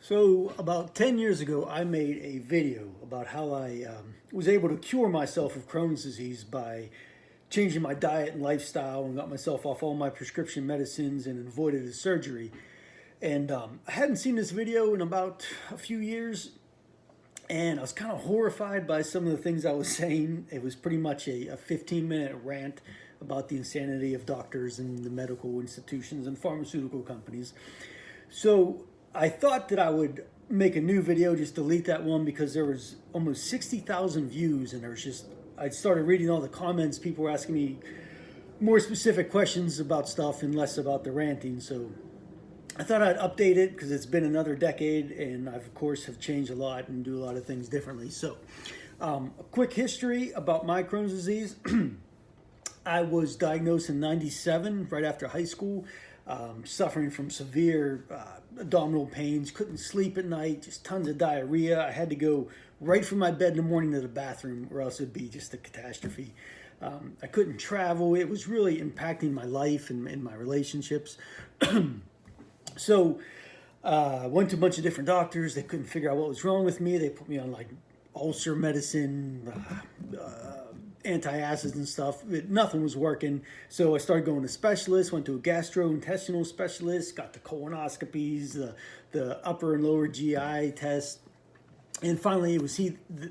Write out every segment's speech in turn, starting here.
So about 10 years ago, I made a video about how I was able to cure myself of Crohn's disease by changing my diet and lifestyle and got myself off all my prescription medicines and avoided a surgery. And I hadn't seen this video in about a few years, and I was kind of horrified by some of the things I was saying. It was pretty much a 15-minute rant about the insanity of doctors and the medical institutions and pharmaceutical companies. So I thought that I would make a new video, just delete that one because there was almost 60,000 views, and I started reading all the comments. People were asking me more specific questions about stuff and less about the ranting. So I thought I'd update it because it's been another decade, and I've, of course, have changed a lot and do a lot of things differently. So a quick history about my Crohn's disease. I was diagnosed in '97, right after high school, suffering from severe abdominal pains, couldn't sleep at night, just tons of diarrhea. I had to go right from my bed in the morning to the bathroom, or else it'd be just a catastrophe. I couldn't travel. It was really impacting my life and my relationships. So went to a bunch of different doctors. They couldn't figure out what was wrong with me. They put me on like ulcer medicine, antacids and stuff. Nothing was working. So I started going to specialists, went to a gastrointestinal specialist, got the colonoscopies, the upper and lower GI test. And finally, it was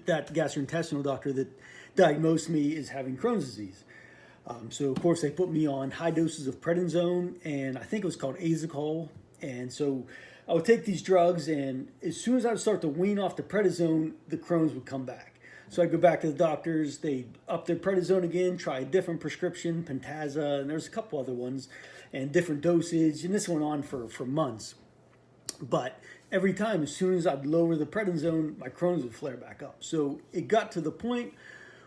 that gastrointestinal doctor that diagnosed me as having Crohn's disease. So, of course, they put me on high doses of prednisone, and I think it was called Azicol. And so I would take these drugs, and as soon as I would start to wean off the prednisone, the Crohn's would come back. So I'd go back to the doctors, they'd up their prednisone again, try a different prescription, Pentasa, and there's a couple other ones, and different dosage, and this went on for months. But every time, as soon as I'd lower the prednisone, my Crohn's would flare back up. So it got to the point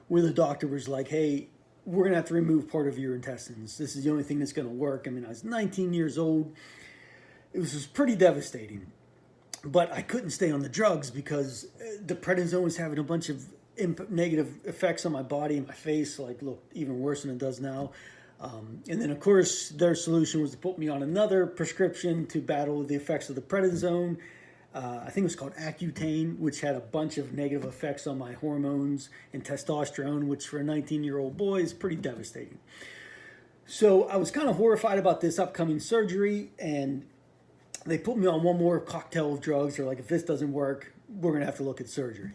where the doctor was like, hey, we're going to have to remove part of your intestines. This is the only thing that's going to work. I mean, I was 19 years old. It was just pretty devastating. But I couldn't stay on the drugs because the prednisone was having a bunch of negative effects on my body and my face, like looked even worse than it does now. And then, of course, their solution was to put me on another prescription to battle the effects of the prednisone. I think it was called Accutane, which had a bunch of negative effects on my hormones and testosterone, which for a 19-year-old boy is pretty devastating. So I was kind of horrified about this upcoming surgery, and they put me on one more cocktail of drugs. They're like, if this doesn't work, we're going to have to look at surgery.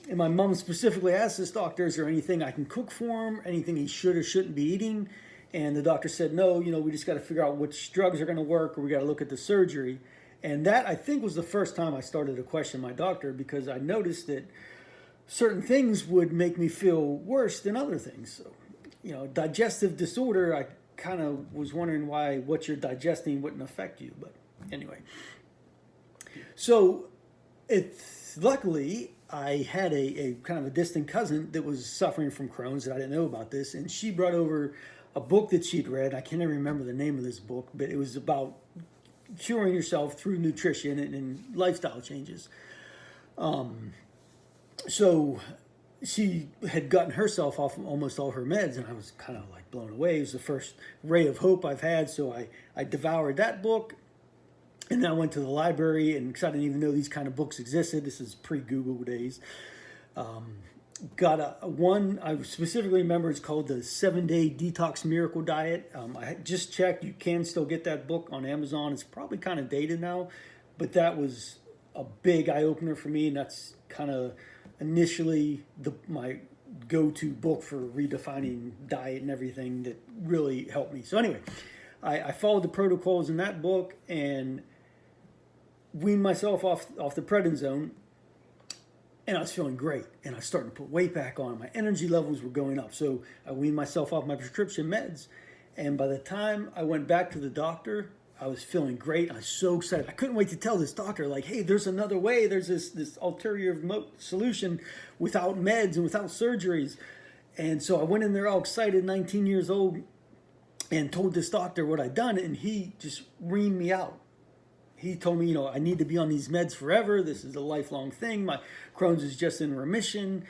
And my mom specifically asked this doctor, is there anything I can cook for him, anything he should or shouldn't be eating? And the doctor said, no, we just got to figure out which drugs are going to work, or we got to look at the surgery. And that, I think, was the first time I started to question my doctor, because I noticed that certain things would make me feel worse than other things. So, digestive disorder, I kind of was wondering why what you're digesting wouldn't affect you. But anyway, so luckily I had a kind of a distant cousin that was suffering from Crohn's that I didn't know about this, and she brought over a book that she'd read. I can't even remember the name of this book, but it was about curing yourself through nutrition and lifestyle changes. So she had gotten herself off almost all her meds, and I was kind of like blown away. It was the first ray of hope I've had, so I devoured that book. And then I went to the library, and because I didn't even know these kind of books existed, this is pre-Google days, got one I specifically remember. It's called the 7-Day Detox Miracle Diet. I just checked. You can still get that book on Amazon. It's probably kind of dated now, but that was a big eye-opener for me, and that's kind of initially my go-to book for redefining diet and everything that really helped me. So anyway, I followed the protocols in that book and weaned myself off the prednisone, and I was feeling great, and I was starting to put weight back on. My energy levels were going up, so I weaned myself off my prescription meds, and by the time I went back to the doctor, I was feeling great. I was so excited. I couldn't wait to tell this doctor, like, hey, there's another way. There's this ulterior solution without meds and without surgeries. And so I went in there all excited, 19 years old, and told this doctor what I'd done, and he just reamed me out. He told me, I need to be on these meds forever. This is a lifelong thing. My Crohn's is just in remission.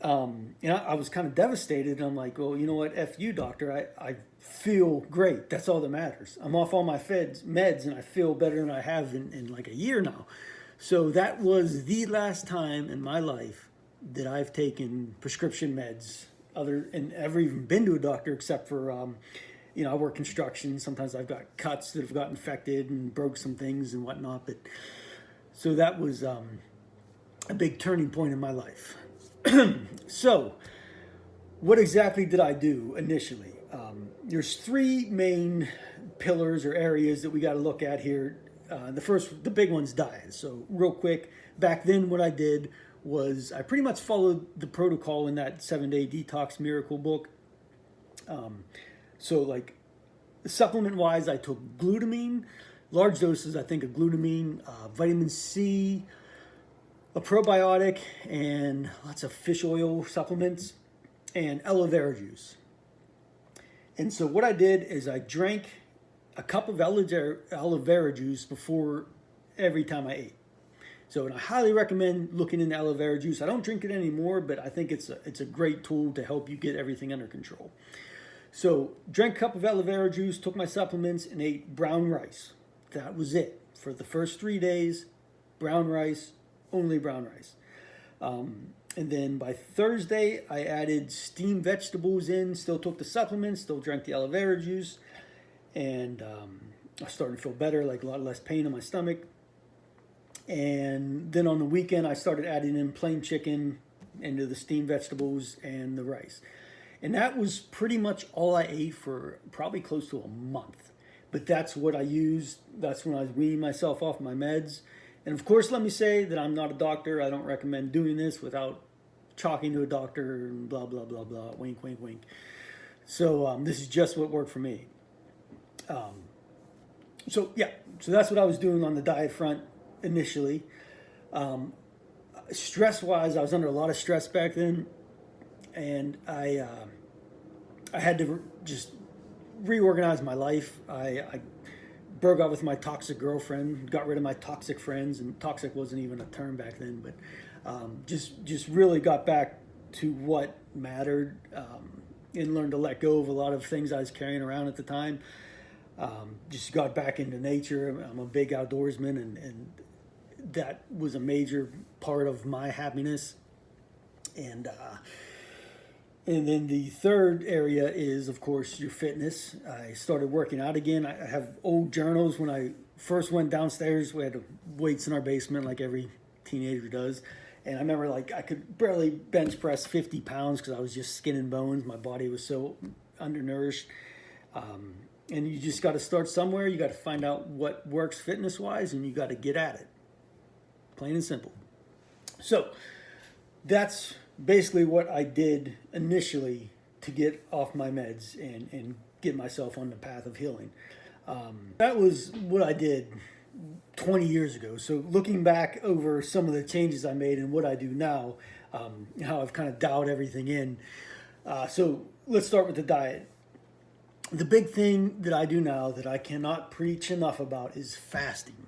And I was kind of devastated. I'm like, well, you know what? F you, doctor. I feel great. That's all that matters. I'm off all my meds and I feel better than I have in like a year now. So that was the last time in my life that I've taken prescription meds. And I've even been to a doctor except for, I work construction. Sometimes I've got cuts that have got infected and broke some things and whatnot. But so that was a big turning point in my life. So, what exactly did I do initially? There's three main pillars or areas that we got to look at here. The big one's diet. So, real quick, back then what I did was I pretty much followed the protocol in that 7-Day Detox Miracle book. So, like, supplement-wise, I took glutamine, large doses, I think, of glutamine, vitamin C, a probiotic, and lots of fish oil supplements, and aloe vera juice. And so what I did is I drank a cup of aloe vera juice before every time I ate. So, and I highly recommend looking into aloe vera juice. I don't drink it anymore, but I think it's a great tool to help you get everything under control. So, drank a cup of aloe vera juice, took my supplements, and ate brown rice. That was it. For the first 3 days, brown rice, only brown rice. And then by Thursday, I added steamed vegetables in, still took the supplements, still drank the aloe vera juice, and I started to feel better, like a lot less pain in my stomach. And then on the weekend, I started adding in plain chicken into the steamed vegetables and the rice. And that was pretty much all I ate for probably close to a month. But that's what I used. That's when I was weaning myself off my meds. And of course, let me say that I'm not a doctor. I don't recommend doing this without talking to a doctor and blah, blah, blah, blah, wink, wink, wink. So this is just what worked for me. So that's what I was doing on the diet front initially. Stress-wise, I was under a lot of stress back then. And I had to just reorganize my life. I broke up with my toxic girlfriend, got rid of my toxic friends, and toxic wasn't even a term back then, but just really got back to what mattered, and learned to let go of a lot of things I was carrying around at the time. Just got back into nature. I'm a big outdoorsman, and that was a major part of my happiness. And then the third area is, of course, your fitness. I started working out again. I have old journals. When I first went downstairs, we had weights in our basement like every teenager does. And I remember, like, I could barely bench press 50 pounds because I was just skin and bones. My body was so undernourished. And you just got to start somewhere. You got to find out what works fitness-wise, and you got to get at it. Plain and simple. So that's basically what I did initially to get off my meds and get myself on the path of healing. That was what I did 20 years ago. So looking back over some of the changes I made and what I do now, how I've kind of dialed everything in. So let's start with the diet. The big thing that I do now that I cannot preach enough about is fasting.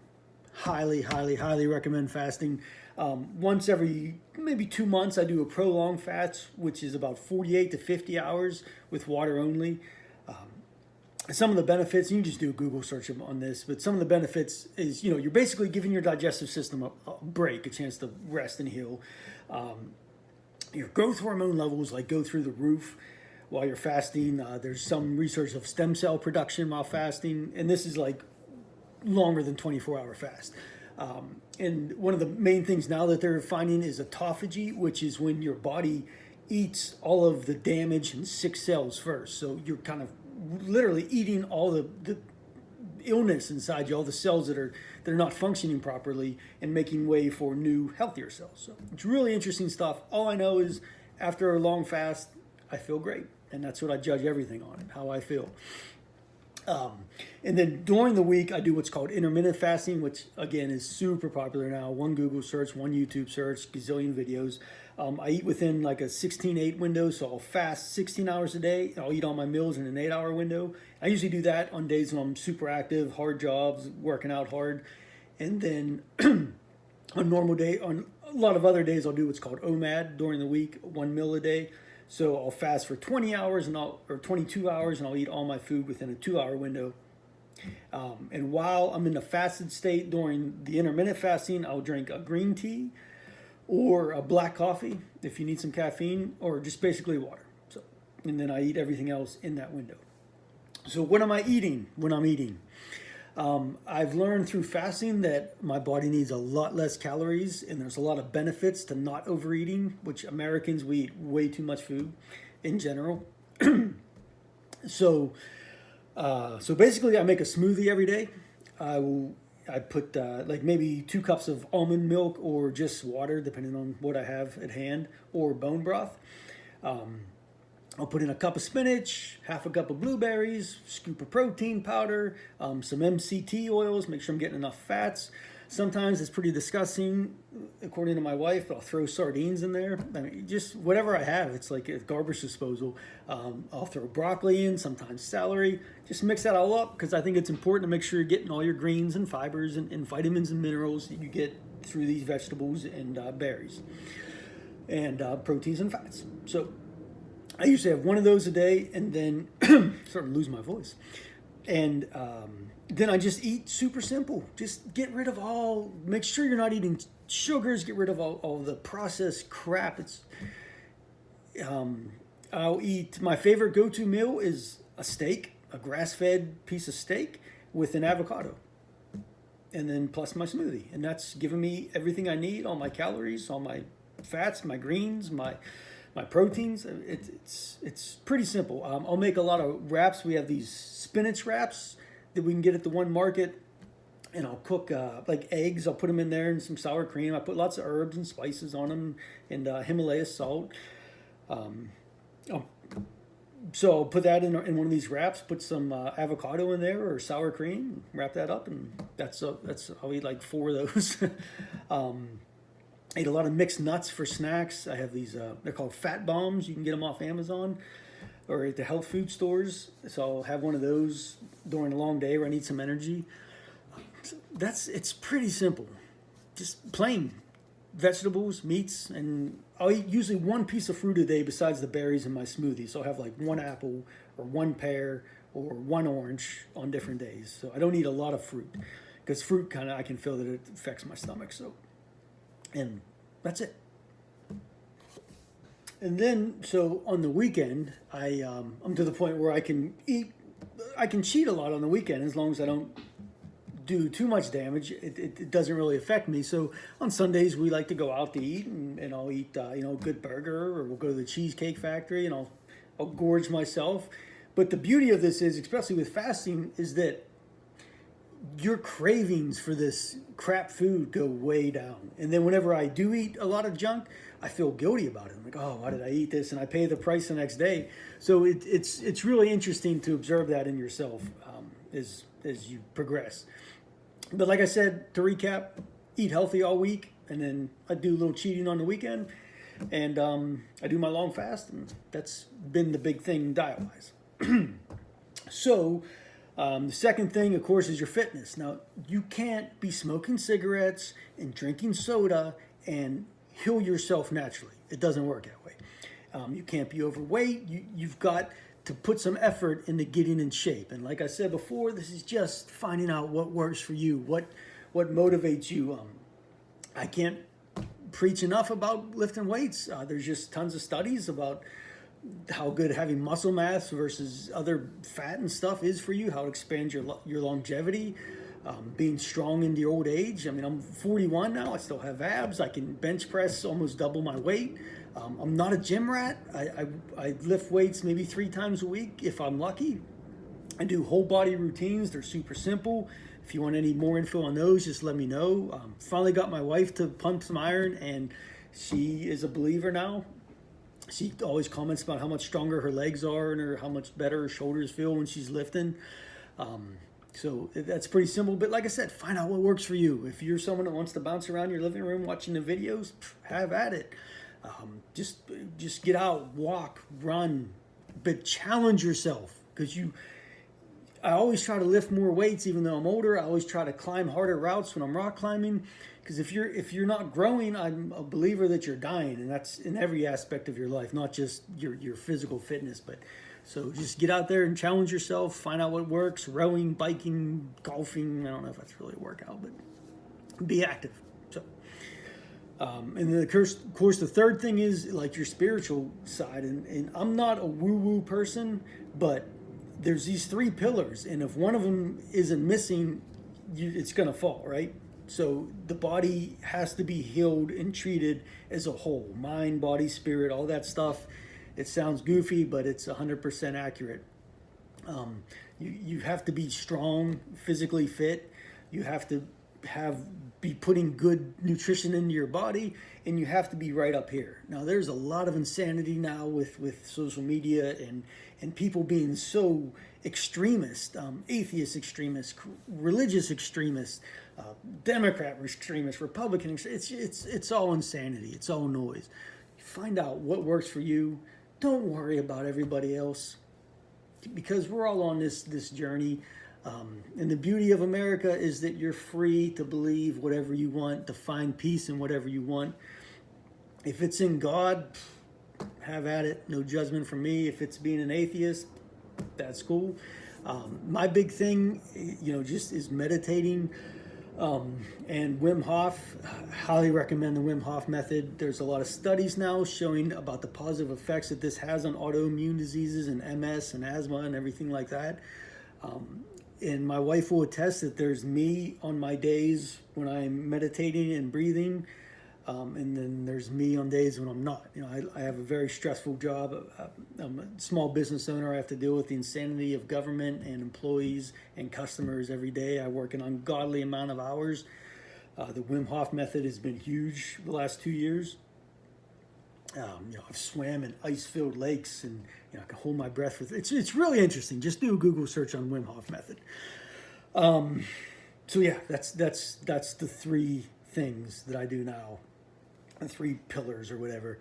Highly, highly, highly recommend fasting. Once every maybe 2 months, I do a prolonged fast, which is about 48 to 50 hours with water only. Some of the benefits, you can just do a Google search on this, but some of the benefits is, you're basically giving your digestive system a break, a chance to rest and heal. Your growth hormone levels go through the roof while you're fasting. There's some research of stem cell production while fasting, and this is longer than 24-hour fast. And one of the main things now that they're finding is autophagy, which is when your body eats all of the damaged and sick cells first. So you're kind of literally eating all the illness inside you, all the cells that are not functioning properly, and making way for new, healthier cells. So it's really interesting stuff. All I know is after a long fast, I feel great. And that's what I judge everything on, how I feel. And then during the week, I do what's called intermittent fasting, which again is super popular now. One Google search, one YouTube search, gazillion videos. I eat within a 16-8 window, so I'll fast 16 hours a day. I'll eat all my meals in an 8-hour window. I usually do that on days when I'm super active, hard jobs, working out hard. And then On normal day, on a lot of other days, I'll do what's called OMAD during the week, 1 meal a day. So I'll fast for 20 hours or 22 hours, and I'll eat all my food within a 2 hour window. And while I'm in the fasted state during the intermittent fasting, I'll drink a green tea or a black coffee if you need some caffeine, or just basically water. So, and then I eat everything else in that window. So what am I eating when I'm eating? I've learned through fasting that my body needs a lot less calories, and there's a lot of benefits to not overeating, which Americans, we eat way too much food in general. So basically I make a smoothie every day. I put like maybe 2 cups of almond milk or just water, depending on what I have at hand, or bone broth. I'll put in a cup of spinach, half a cup of blueberries, scoop of protein powder, some MCT oils, make sure I'm getting enough fats. Sometimes it's pretty disgusting, according to my wife, but I'll throw sardines in there. I mean, just whatever I have, it's like a garbage disposal. I'll throw broccoli in, sometimes celery. Just mix that all up, because I think it's important to make sure you're getting all your greens and fibers and vitamins and minerals that you get through these vegetables and berries, and proteins and fats. So I usually have one of those a day, and then starting to lose my voice. And then I just eat super simple. Just get rid of make sure you're not eating sugars, get rid of all the processed crap. I'll eat, my favorite go-to meal is a steak, a grass-fed piece of steak with an avocado. And then plus my smoothie. And that's giving me everything I need, all my calories, all my fats, my greens, my proteins. It's pretty simple. I'll make a lot of wraps. We have these spinach wraps that we can get at the one market, and I'll cook like eggs. I'll put them in there and some sour cream. I put lots of herbs and spices on them, and Himalaya salt. So I'll put that in one of these wraps. Put some avocado in there or sour cream. Wrap that up, and that's I'll eat like 4 of those. I eat a lot of mixed nuts for snacks. I have these, they're called fat bombs. You can get them off Amazon or at the health food stores. So I'll have one of those during a long day where I need some energy. It's pretty simple. Just plain vegetables, meats, and I'll eat usually 1 piece of fruit a day besides the berries in my smoothie. So I'll have like 1 apple or 1 pear or 1 orange on different days. So I don't eat a lot of fruit, because fruit I can feel that it affects my stomach. And that's it. And then, so on the weekend, I'm to the point where I can cheat a lot on the weekend, as long as I don't do too much damage. It doesn't really affect me. So on Sundays, we like to go out to eat, and I'll eat, a good burger, or we'll go to the Cheesecake Factory, and I'll gorge myself. But the beauty of this is, especially with fasting, is that your cravings for this crap food go way down. And then whenever I do eat a lot of junk, I feel guilty about it. I'm like, oh, why did I eat this? And I pay the price the next day. So it's really interesting to observe that in yourself as you progress. But like I said, to recap, eat healthy all week, and then I do a little cheating on the weekend, and I do my long fast, and that's been the big thing diet-wise. So the second thing, of course, is your fitness. Now, you can't be smoking cigarettes and drinking soda and heal yourself naturally. It doesn't work that way. You can't be overweight. You've got to put some effort into getting in shape. And like I said before, this is just finding out what works for you, what motivates you. I can't preach enough about lifting weights. There's just tons of studies about how good having muscle mass versus other fat and stuff is for you, how it expands your longevity, being strong into your old age. I mean, I'm 41 now. I still have abs. I can bench press almost double my weight. I'm not a gym rat. I lift weights maybe 3 times a week if I'm lucky. I do whole body routines. They're super simple. If you want any more info on those, just let me know. Finally got my wife to pump some iron, and she is a believer now. She always comments about how much stronger her legs are and how much better her shoulders feel when she's lifting. So that's pretty simple. But like I said, find out what works for you. If you're someone that wants to bounce around your living room watching the videos, have at it. Just get out, walk, run, but challenge yourself, because I always try to lift more weights, even though I'm older. I always try to climb harder routes when I'm rock climbing, because if you're not growing, I'm a believer that you're dying, and that's in every aspect of your life, not just your physical fitness. But so just get out there and challenge yourself, find out what works. Rowing, biking, golfing. I don't know if that's really a workout, but be active. So. And then of course, the third thing is like your spiritual side. And I'm not a woo-woo person, but there's these three pillars. And if one of them isn't missing, it's going to fall, right? So the body has to be healed and treated as a whole. Mind, body, spirit, all that stuff. It sounds goofy, but it's 100% accurate. You have to be strong, physically fit. You have to be putting good nutrition into your body, and you have to be right up here. Now, there's a lot of insanity now with social media and people being so extremist, atheist extremist, religious extremist, Democrat extremist, Republican extremist. It's all insanity. It's all noise. Find out what works for you. Don't worry about everybody else, because we're all on this journey. And the beauty of America is that you're free to believe whatever you want, to find peace in whatever you want. If it's in God, have at it. No judgment from me. If it's being an atheist, that's cool. My big thing, just is meditating. And Wim Hof, highly recommend the Wim Hof method. There's a lot of studies now showing about the positive effects that this has on autoimmune diseases and MS and asthma and everything like that. And my wife will attest that there's me on my days when I'm meditating and breathing, and then there's me on days when I'm not. I have a very stressful job. I'm a small business owner. I have to deal with the insanity of government and employees and customers every day. I work an ungodly amount of hours. The Wim Hof method has been huge the last 2 years. I've swam in ice-filled lakes, and I can hold my breath for. It's really interesting. Just do a Google search on Wim Hof method. So yeah, that's the three things that I do now, the three pillars or whatever.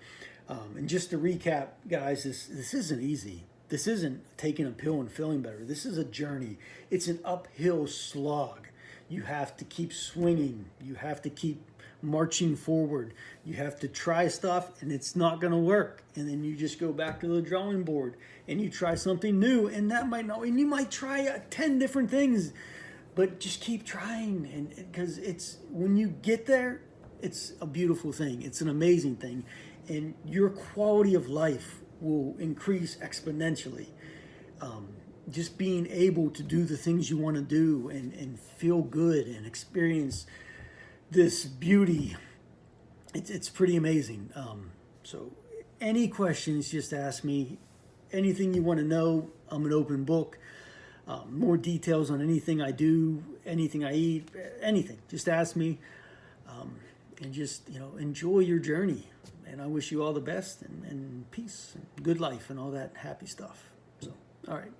And just to recap, guys, this isn't easy. This isn't taking a pill and feeling better. This is a journey. It's an uphill slog. You have to keep swinging. You have to keep marching forward. You have to try stuff, and it's not going to work. And then you just go back to the drawing board and you try something new, and that might not. And you might try 10 different things, but just keep trying. And because it's when you get there, it's a beautiful thing. It's an amazing thing, and your quality of life will increase exponentially. Just being able to do the things you want to do and feel good and experience this beauty, it's pretty amazing. So any questions, just ask me. Anything you want to know, I'm an open book. More details on anything I do, anything I eat, anything, just ask me. And just enjoy your journey, and I wish you all the best and peace and good life and all that happy stuff. So all right.